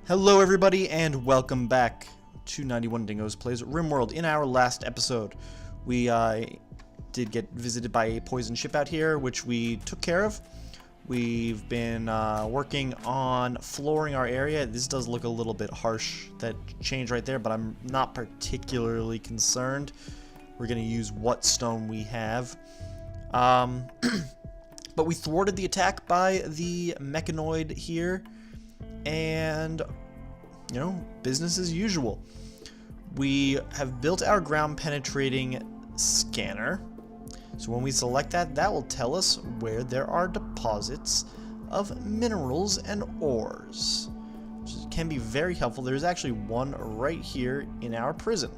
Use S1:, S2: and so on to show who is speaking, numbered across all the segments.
S1: Hello everybody and welcome back to 91 Dingoes Plays RimWorld. In our last episode, we did get visited by a poison ship out here, which we took care of. We've been working on flooring our area. This does look a little bit harsh, that change right there, but I'm not particularly concerned. We're going to use what stone we have. But we thwarted the attack by the mechanoid here. And, you know, business as usual. We have built our ground penetrating scanner. So when we select that, that will tell us where there are deposits of minerals and ores, which can be very helpful. There's actually one right here in our prison.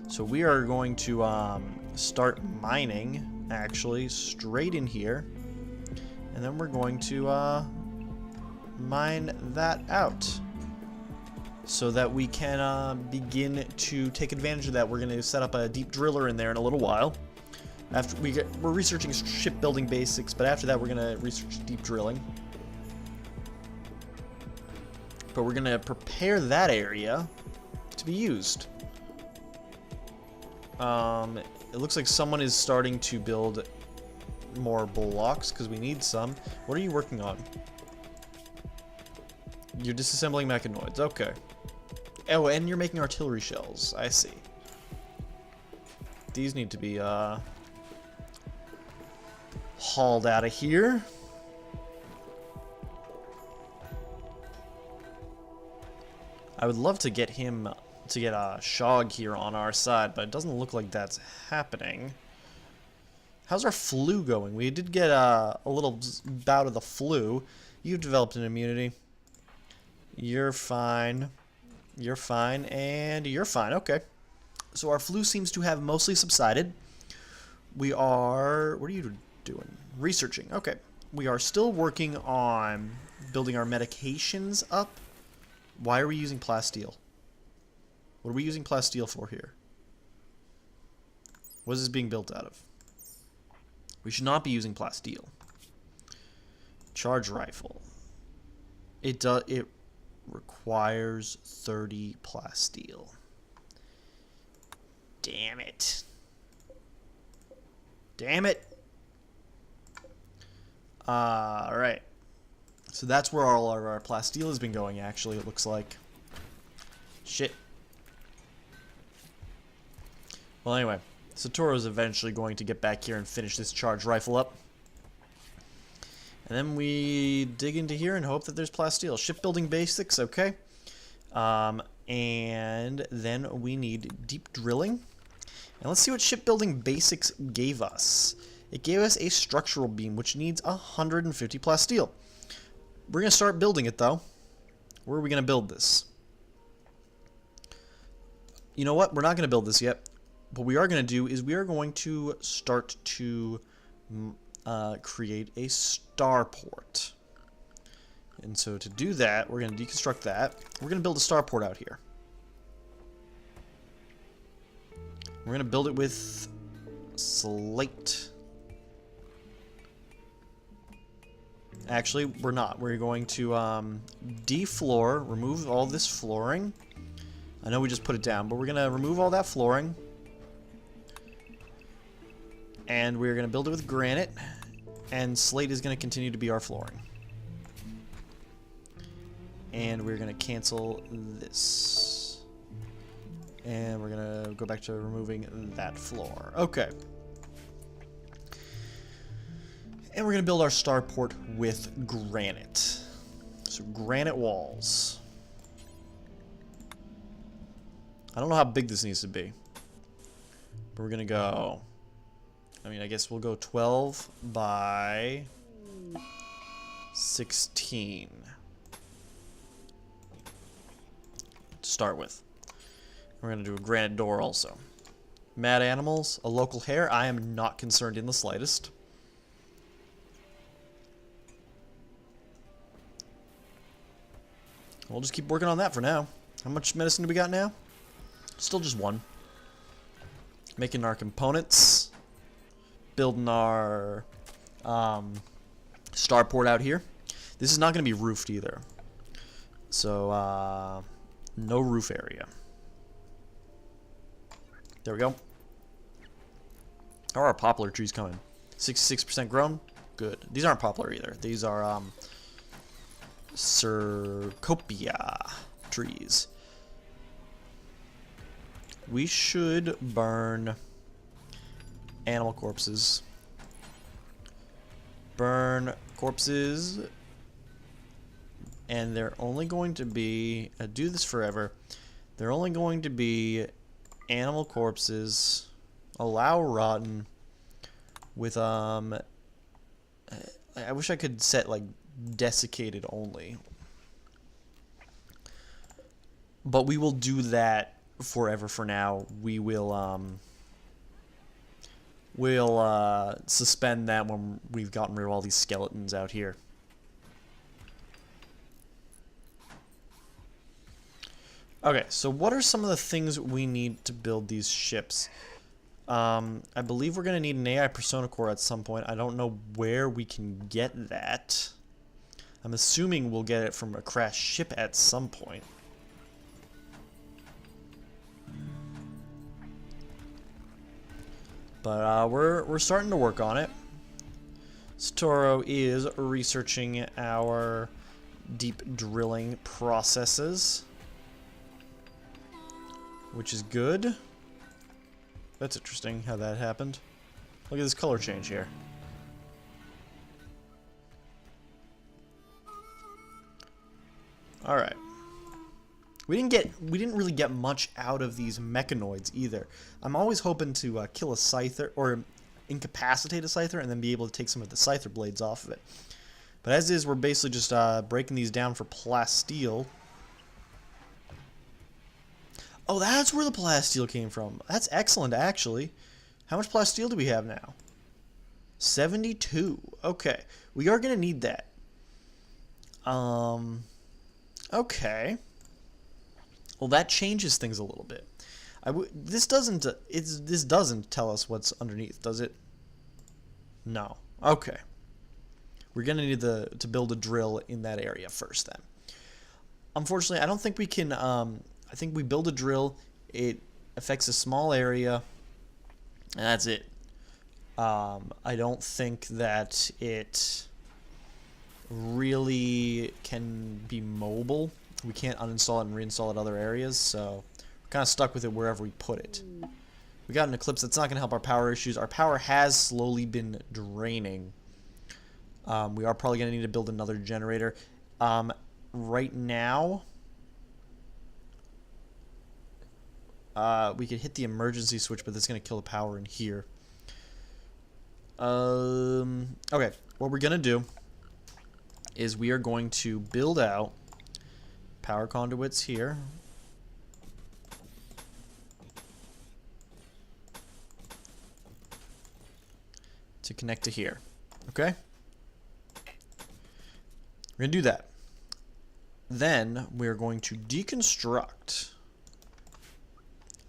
S1: So we are going to start mining, actually, straight in here. And then we're going to mine that out so that we can begin to take advantage of that. We're going to set up a deep driller in there in a little while. After we're researching shipbuilding basics, but after that we're going to research deep drilling. But we're going to prepare that area to be used. It looks like someone is starting to build more blocks because we need some. What are you working on? You're disassembling mechanoids, okay. Oh, and you're making artillery shells, I see. These need to be, hauled out of here. I would love to get him, to get Shog here on our side, but it doesn't look like that's happening. How's our flu going? We did get a little bout of the flu. You've developed an immunity. You're fine. You're fine. And you're fine. Okay. So our flu seems to have mostly subsided. We are... What are you doing? Researching. Okay. We are still working on building our medications up. Why are we using plasteel? What are we using plasteel for here? What is this being built out of? We should not be using plasteel. Charge rifle. It requires 30 plasteel. Damn it. Damn it. Alright. So that's where all of our plasteel has been going, actually, it looks like. Shit. Well, anyway. Satoru's eventually going to get back here and finish this charge rifle up. And then we dig into here and hope that there's plasteel. Shipbuilding basics, okay. And then we need deep drilling. And let's see what shipbuilding basics gave us. It gave us a structural beam, which needs 150 plasteel. We're going to start building it, though. Where are we going to build this? You know what? We're not going to build this yet. What we are going to do is we are going to start to create a starport. And so to do that, we're going to deconstruct that. We're going to build a starport out here. We're going to build it with slate. Actually, we're not. We're going to defloor, remove all this flooring. I know we just put it down, but we're going to remove all that flooring. And we're going to build it with granite. And slate is going to continue to be our flooring. And we're going to cancel this. And we're going to go back to removing that floor. Okay. And we're going to build our starport with granite. So granite walls. I don't know how big this needs to be. But we're going to go... I mean, I guess we'll go 12 by 16 to start with. We're going to do a granite door also. Mad animals, a local hare. I am not concerned in the slightest. We'll just keep working on that for now. How much medicine do we got now? Still just one. Making our components. Building our starport out here. This is not going to be roofed either. So, no roof area. There we go. How are our poplar trees coming? 66% grown? Good. These aren't poplar either. These are, Cercopia trees. We should burn animal corpses. Burn corpses. And they're only going to be... do this forever. They're only going to be animal corpses. Allow rotten. With, I wish I could set, like, desiccated only. But we will do that forever for now. We'll suspend that when we've gotten rid of all these skeletons out here. Okay, so what are some of the things we need to build these ships? I believe we're going to need an AI persona core at some point. I don't know where we can get that. I'm assuming we'll get it from a crashed ship at some point. But we're starting to work on it. Satoru is researching our deep drilling processes, which is good. That's interesting how that happened. Look at this color change here. All right. We didn't really get much out of these mechanoids either. I'm always hoping to kill a scyther or incapacitate a scyther and then be able to take some of the scyther blades off of it. But as is, we're basically just breaking these down for plasteel. Oh, that's where the plasteel came from. That's excellent, actually. How much plasteel do we have now? 72. Okay, we are gonna need that. Okay. Well, that changes things a little bit. This doesn't tell us what's underneath, does it? No. Okay. We're gonna need to build a drill in that area first, then. Unfortunately, I don't think we can. I think we build a drill. It affects a small area, and that's it. I don't think that it really can be mobile. We can't uninstall it and reinstall it other areas, so we're kind of stuck with it wherever we put it. We got an eclipse. That's not going to help our power issues. Our power has slowly been draining. We are probably going to need to build another generator. Right now, we could hit the emergency switch, but that's going to kill the power in here. Okay, what we're going to do is we are going to build out power conduits here. To connect to here. Okay? We're going to do that. Then we're going to deconstruct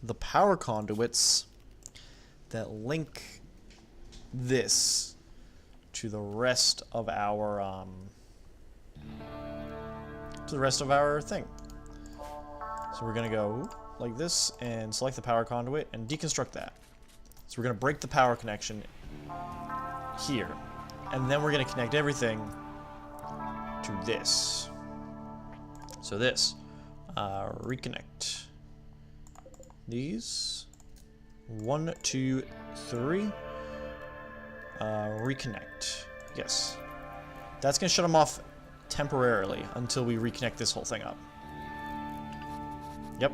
S1: the power conduits that link this to the rest of our thing. So we're gonna go like this and select the power conduit and deconstruct that. So we're gonna break the power connection here, and then we're gonna connect everything to this. So this, reconnect these. 1, 2, 3. Reconnect. Yes. That's gonna shut them off temporarily until we reconnect this whole thing up. Yep.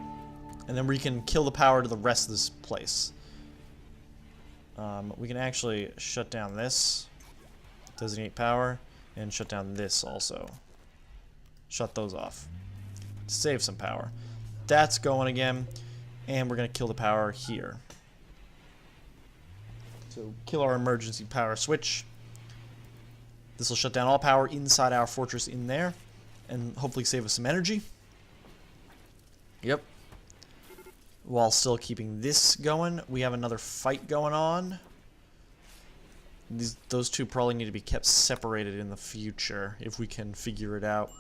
S1: And then we can kill the power to the rest of this place. We can actually shut down this, designate power, and shut down this also. Shut those off. Save some power. That's going again, and we're going to kill the power here. So kill our emergency power switch. This will shut down all power inside our fortress in there, and hopefully save us some energy. Yep. While still keeping this going, we have another fight going on. Those two probably need to be kept separated in the future, if we can figure it out.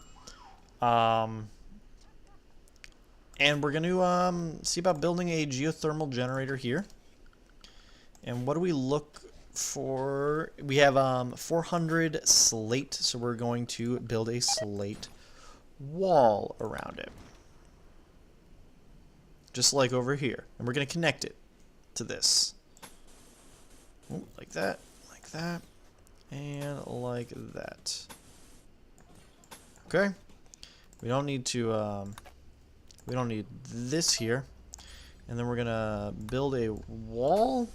S1: And we're going to see about building a geothermal generator here. And what do we look for? We have 400 slate, so we're going to build a slate wall around it. Just like over here. And we're going to connect it to this. Ooh, like that, and like that. Okay. We don't need to, we don't need this here. And then we're going to build a wall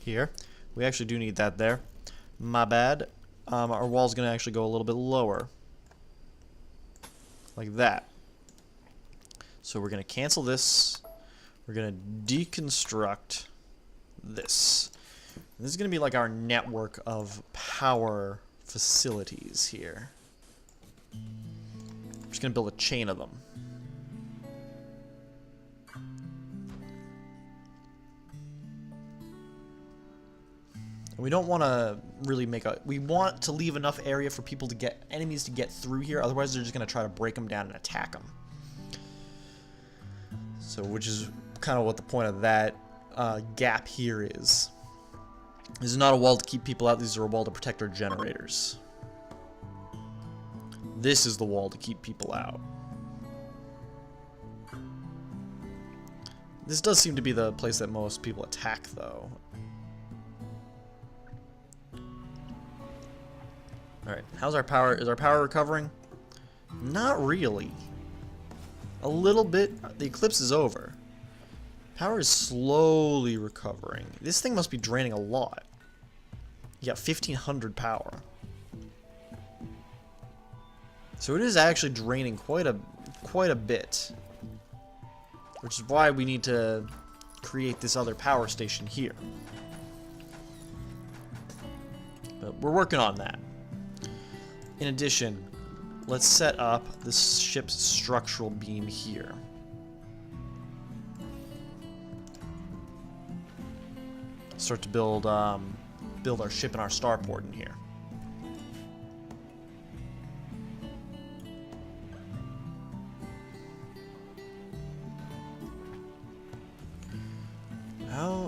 S1: here. We actually do need that there. My bad. Our wall's going to actually go a little bit lower. Like that. So we're going to cancel this. We're going to deconstruct this. And this is going to be like our network of power facilities here. I'm just going to build a chain of them. And we don't want to really make a... We want to leave enough area for people to get... enemies to get through here. Otherwise, they're just going to try to break them down and attack them. So, which is kind of what the point of that gap here is. This is not a wall to keep people out. These are a wall to protect our generators. This is the wall to keep people out. This does seem to be the place that most people attack, though. Alright, how's our power? Is our power recovering? Not really. A little bit. The eclipse is over. Power is slowly recovering. This thing must be draining a lot. You got 1500 power. So it is actually draining quite a bit. Which is why we need to create this other power station here. But we're working on that. In addition, let's set up this ship's structural beam here. Start to build our ship and our starport in here.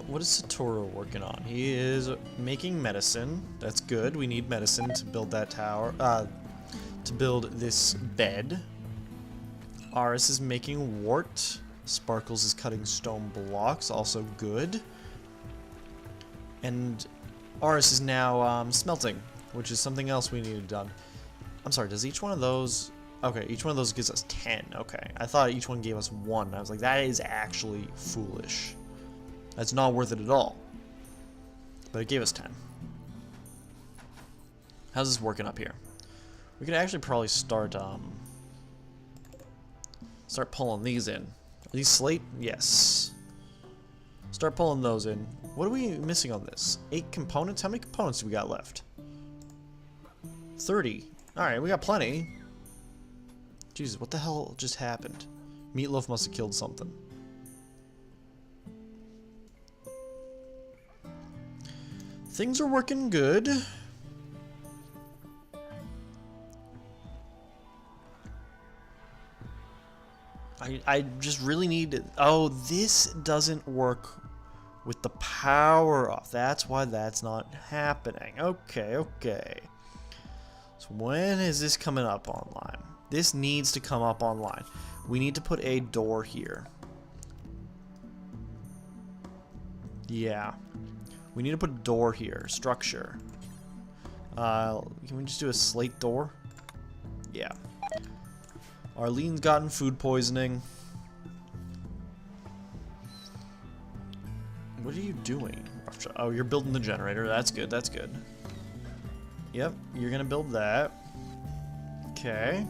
S1: What is Satoru working on? He is making medicine. That's good. We need medicine to build that tower. To build this bed. Aris is making wart. Sparkles is cutting stone blocks. Also good. And Aris is now smelting, which is something else we needed done. I'm sorry, does each one of those... Okay, each one of those gives us 10. Okay, I thought each one gave us 1. I was like, that is actually foolish. That's not worth it at all. But it gave us 10. How's this working up here? We could actually probably start pulling these in. Are these slate? Yes. Start pulling those in. What are we missing on this? 8 components? How many components do we got left? 30. Alright, we got plenty. Jesus, what the hell just happened? Meatloaf must have killed something. Things are working good. I just really need to... Oh, this doesn't work with the power off. That's why that's not happening. Okay, okay. So when is this coming up online? This needs to come up online. We need to put a door here. Yeah. We need to put a door here. Structure. Can we just do a slate door? Yeah. Arlene's gotten food poisoning. What are you doing? Oh, you're building the generator. That's good. That's good. Yep, you're gonna build that. Okay.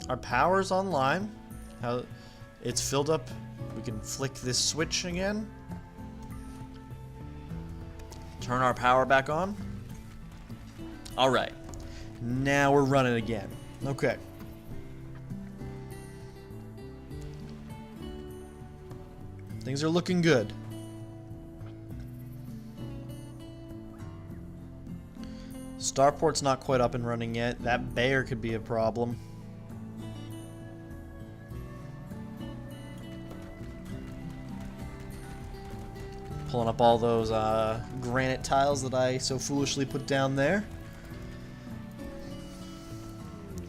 S1: Our power's online. How it's filled up. We can flick this switch again. Turn our power back on. Alright. Now we're running again. Okay. Things are looking good. Starport's not quite up and running yet. That bear could be a problem. Pulling up all those granite tiles that I so foolishly put down there.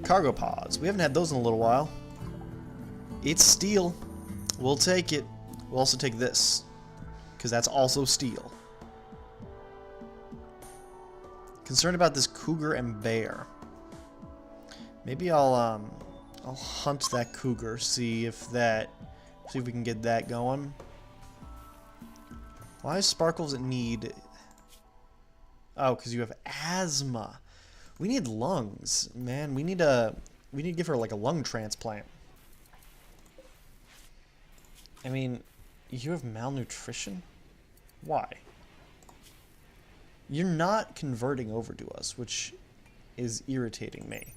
S1: Cargo pods. We haven't had those in a little while. It's steel. We'll take it. We'll also take this, because that's also steel. Concerned about this cougar and bear. Maybe I'll hunt that cougar, see if we can get that going. Why is Sparkles in need? Oh, because you have asthma. We need lungs, man. We need to give her like a lung transplant. I mean, you have malnutrition? Why? You're not converting over to us, which is irritating me.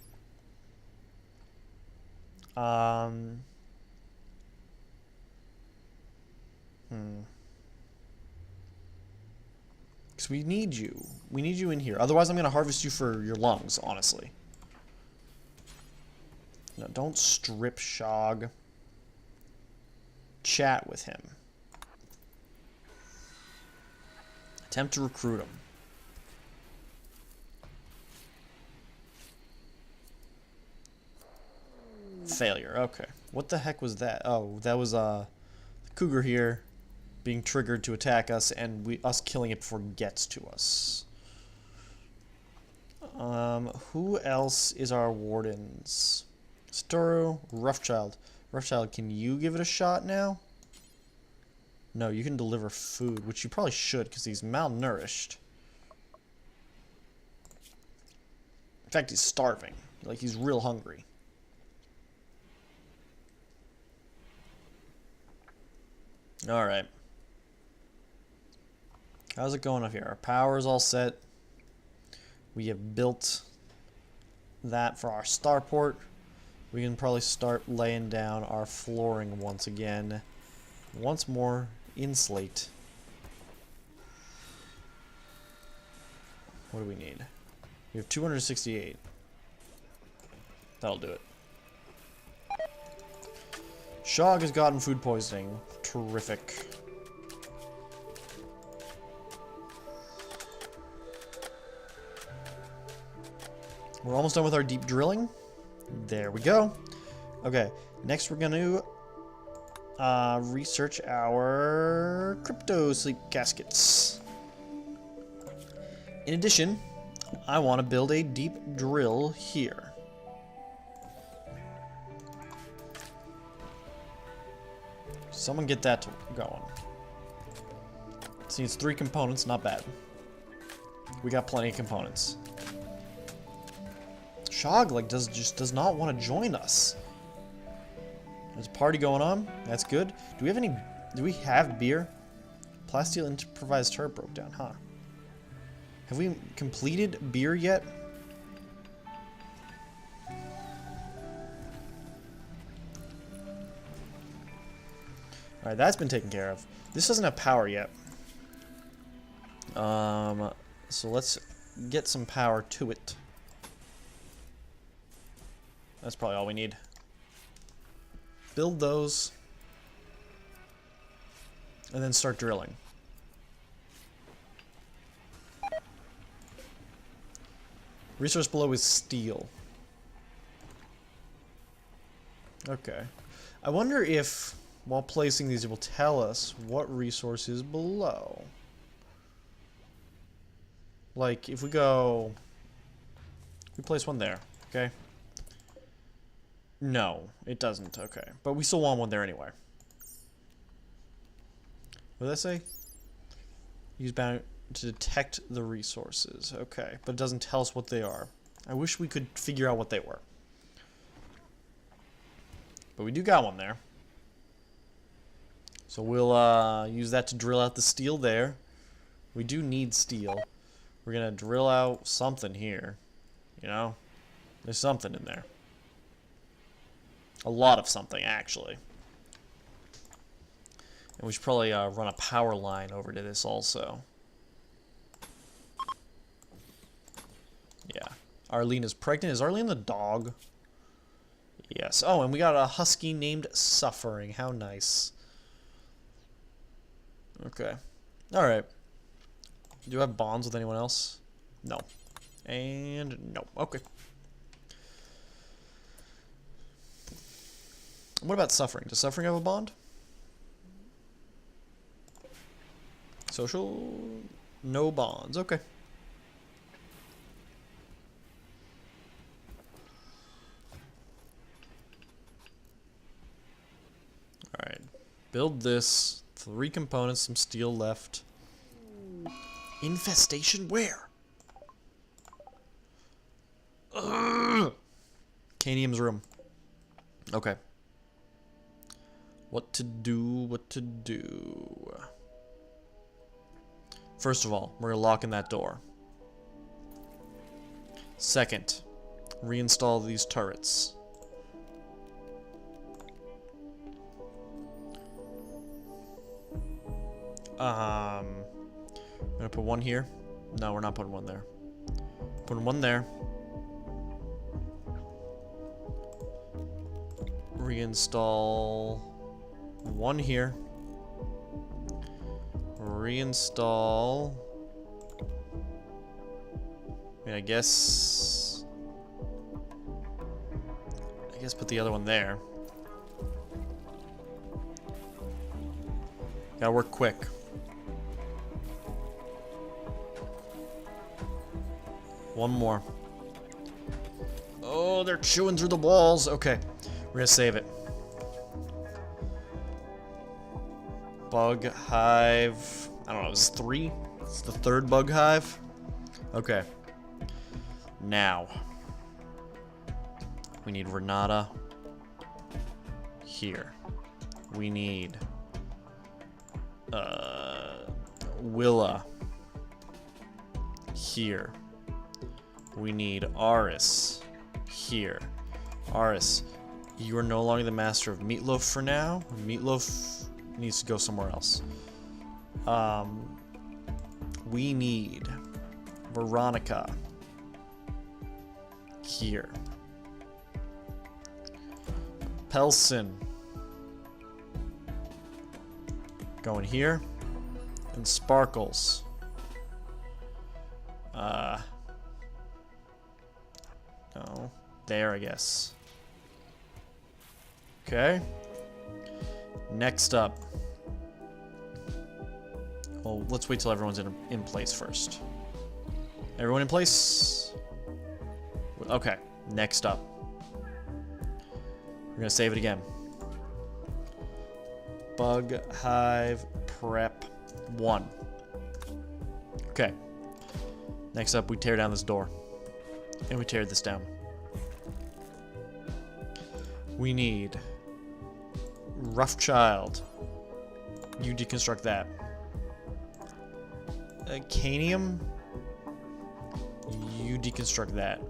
S1: Because we need you. We need you in here. Otherwise, I'm going to harvest you for your lungs, honestly. No, don't strip Shog. Chat with him. Attempt to recruit him. Failure. Okay. What the heck was that? Oh, that was the cougar here being triggered to attack us, and us killing it before it gets to us. Who else is our wardens? Storu, Roughchild. Roughchild, can you give it a shot now? No, you can deliver food, which you probably should, because he's malnourished. In fact, he's starving. Like, he's real hungry. Alright. How's it going up here? Our power is all set. We have built that for our starport. We can probably start laying down our flooring once again. Once more in slate. What do we need? We have 268. That'll do it. Shog has gotten food poisoning. Terrific. We're almost done with our deep drilling. There we go. Okay, next we're going to research our crypto sleep caskets. In addition, I want to build a deep drill here. Someone get that going. See, it's 3 components, not bad. We got plenty of components. Shog like does not want to join us. There's a party going on. That's good. Do we have beer? Plasteel improvised turret broke down, huh? Have we completed beer yet? Alright, that's been taken care of. This doesn't have power yet. So let's get some power to it. That's probably all we need. Build those. And then start drilling. Resource below is steel. Okay. I wonder if, while placing these, it will tell us what resource is below. Like, if we go... We place one there, okay? No, it doesn't, okay. But we still want one there anyway. What did that say? Use bound to detect the resources. Okay, but it doesn't tell us what they are. I wish we could figure out what they were. But we do got one there. So we'll use that to drill out the steel there. We do need steel. We're gonna drill out something here. You know? There's something in there. A lot of something, actually. And we should probably run a power line over to this also. Yeah. Arlene is pregnant. Is Arlene the dog? Yes. Oh, and we got a husky named Suffering. How nice. Okay. Alright. Do you have bonds with anyone else? No. And no. Okay. What about suffering? Does suffering have a bond? Social? No bonds. Okay. Alright. Build this. 3 components, some steel left. Infestation? Where? Ugh. Canium's room. Okay. What to do, what to do. First of all, we're locking that door. Second, reinstall these turrets. I'm gonna put one here. No, we're not putting one there. Putting one there. Reinstall one here. Reinstall. I mean, I guess put the other one there. Gotta work quick. One more. Oh, they're chewing through the walls. Okay, we're gonna save it. Bug hive. I don't know, it's 3? It's the 3rd bug hive? Okay. Now. We need Renata. Here. We need Willa. Here. We need Aris. Here. Aris, you are no longer the master of Meatloaf for now. Meatloaf needs to go somewhere else. We need Veronica. Here. Pelson. Going here. And Sparkles. No. There, I guess. Okay. Next up. Well, let's wait till everyone's in place first. Everyone in place? Okay. Next up. We're gonna save it again. Bug hive prep 1. Okay. Next up, we tear down this door. And we tear this down. We need Rough Child. You deconstruct that. Canium. You deconstruct that.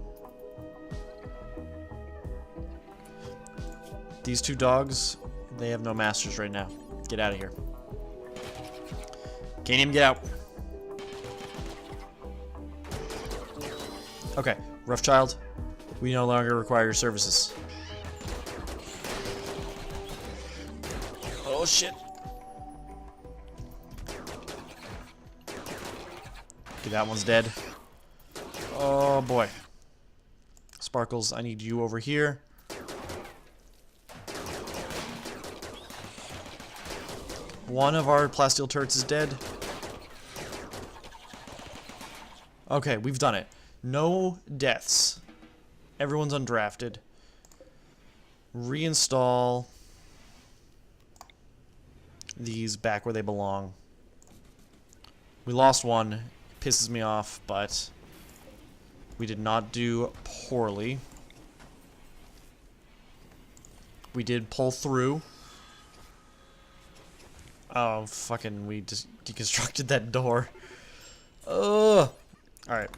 S1: These 2 dogs, they have no masters right now. Get out of here. Canium, get out. Okay, Rough Child, we no longer require your services. Oh shit. Okay, that one's dead. Oh boy. Sparkles, I need you over here. One of our plasteel turrets is dead. Okay, we've done it. No deaths. Everyone's undrafted. Reinstall these back where they belong. We lost one. It pisses me off, but we did not do poorly. We did pull through. Oh, fucking, we just deconstructed that door. Ugh. Alright.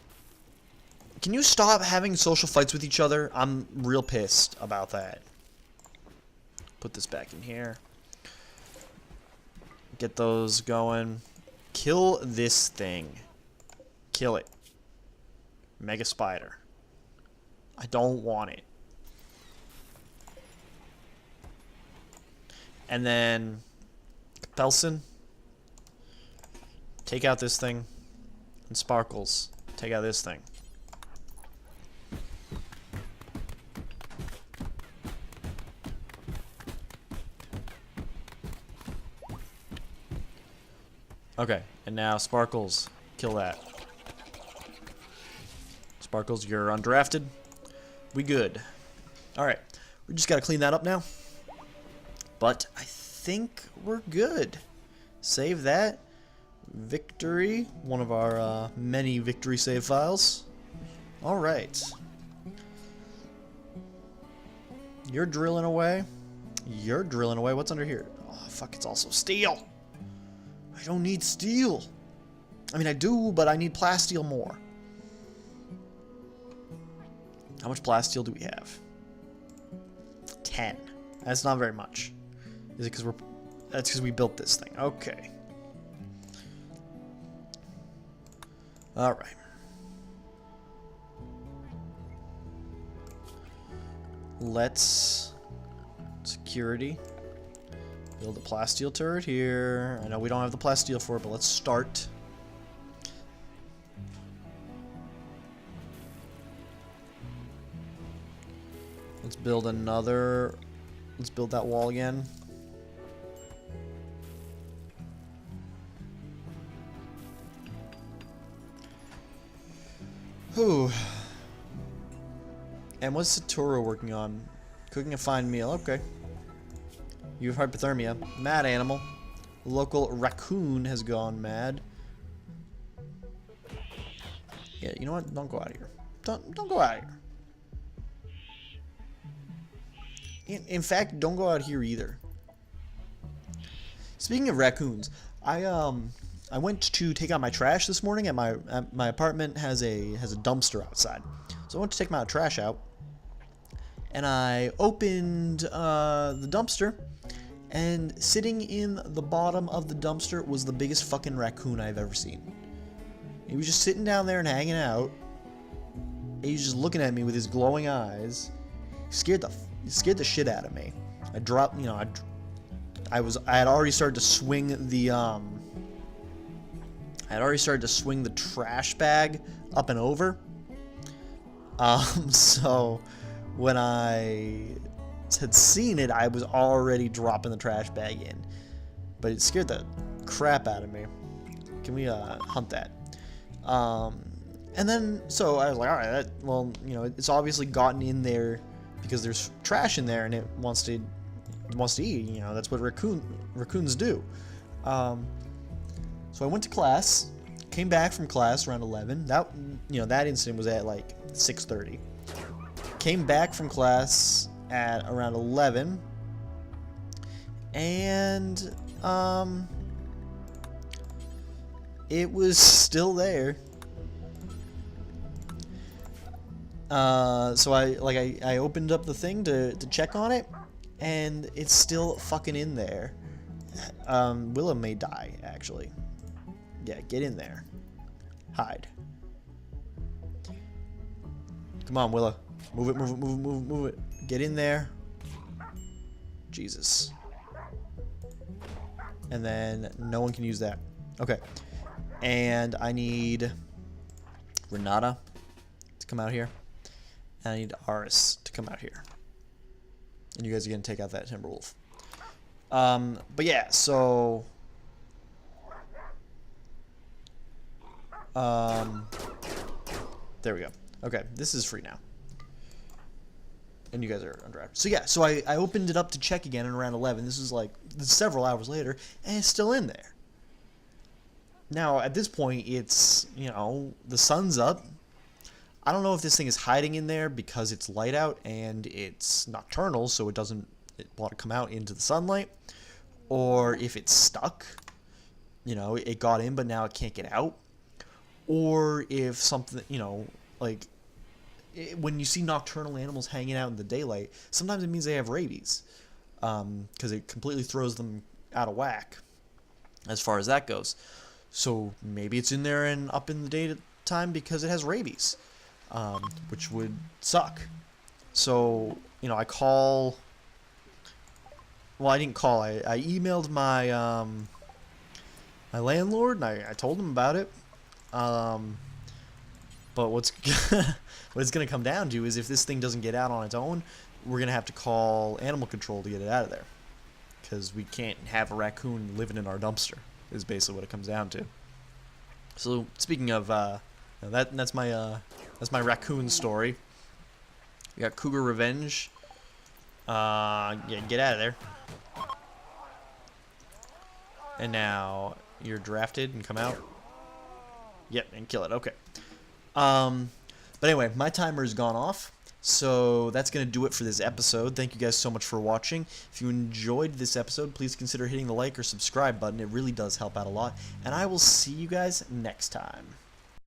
S1: Can you stop having social fights with each other? I'm real pissed about that. Put this back in here. Get those going. Kill this thing. Kill it. Mega spider. I don't want it. And then Pelson, take out this thing. And Sparkles, take out this thing. Okay, and now Sparkles, kill that. Sparkles, you're undrafted. We good. Alright, we just gotta clean that up now. But I think we're good. Save that. Victory, one of our many victory save files. Alright. You're drilling away. You're drilling away. What's under here? Oh, fuck, it's also steel. I don't need steel. I mean, I do, but I need plasteel more. How much plasteel do we have? 10. That's not very much. Is it because we're... That's because we built this thing. Okay. Alright. Let's... Security. Build a plasteel turret here. I know we don't have the plasteel for it, but let's start. Let's build another... Let's build that wall again. Whew. And what's Satoru working on? Cooking a fine meal. Okay. You have hypothermia. Mad animal. Local raccoon has gone mad. Yeah, you know what? Don't go out of here. Don't go out of here. In fact, don't go out here either. Speaking of raccoons, I went to take out my trash this morning at my apartment has a dumpster outside. So I went to take my trash out, and I opened the dumpster, and sitting in the bottom of the dumpster was the biggest fucking raccoon I've ever seen. He was just sitting down there and hanging out. He was just looking at me with his glowing eyes. He scared the shit out of me. I dropped, you know, I had already started to swing the trash bag up and over. So when I had seen it, I was already dropping the trash bag in. But it scared the crap out of me. Can we hunt that? And then, so I was like, alright, well, you know, it's obviously gotten in there because there's trash in there and it wants to eat. You know, that's what raccoons do. So I went to class, came back from class around 11. That incident was at like 6:30. Came back from class at around 11, and it was still there. So I opened up the thing to check on it, and it's still fucking in there. Willow may die, actually. Yeah, get in there. Hide. Come on, Willow. Move it. Get in there. Jesus. And then no one can use that. Okay. And I need Renata to come out here. And I need Aris to come out here. And you guys are going to take out that Timberwolf. But yeah, so... there we go. Okay, this is free now. And you guys are undrafted. So yeah, so I opened it up to check again at around 11. This is several hours later, and it's still in there. Now, at this point, it's, you know, the sun's up. I don't know if this thing is hiding in there because it's light out and it's nocturnal, so it doesn't want to come out into the sunlight. Or if it's stuck. You know, it got in, but now it can't get out. Or if something, you know, like, when you see nocturnal animals hanging out in the daylight, sometimes it means they have rabies. Because it completely throws them out of whack, as far as that goes. So maybe it's in there and up in the daytime because it has rabies. Which would suck. So, you know, I didn't call. I emailed my my landlord, and I told him about it. But what it's gonna come down to is if this thing doesn't get out on its own, we're gonna have to call animal control to get it out of there, because we can't have a raccoon living in our dumpster. Is basically what it comes down to. So speaking of that's my raccoon story. We got Cougar Revenge. Yeah, get out of there. And now you're drafted and come out. Yep, and kill it. Okay. But anyway, my timer's gone off, so that's going to do it for this episode. Thank you guys so much for watching. If you enjoyed this episode, please consider hitting the like or subscribe button. It really does help out a lot. And I will see you guys next time.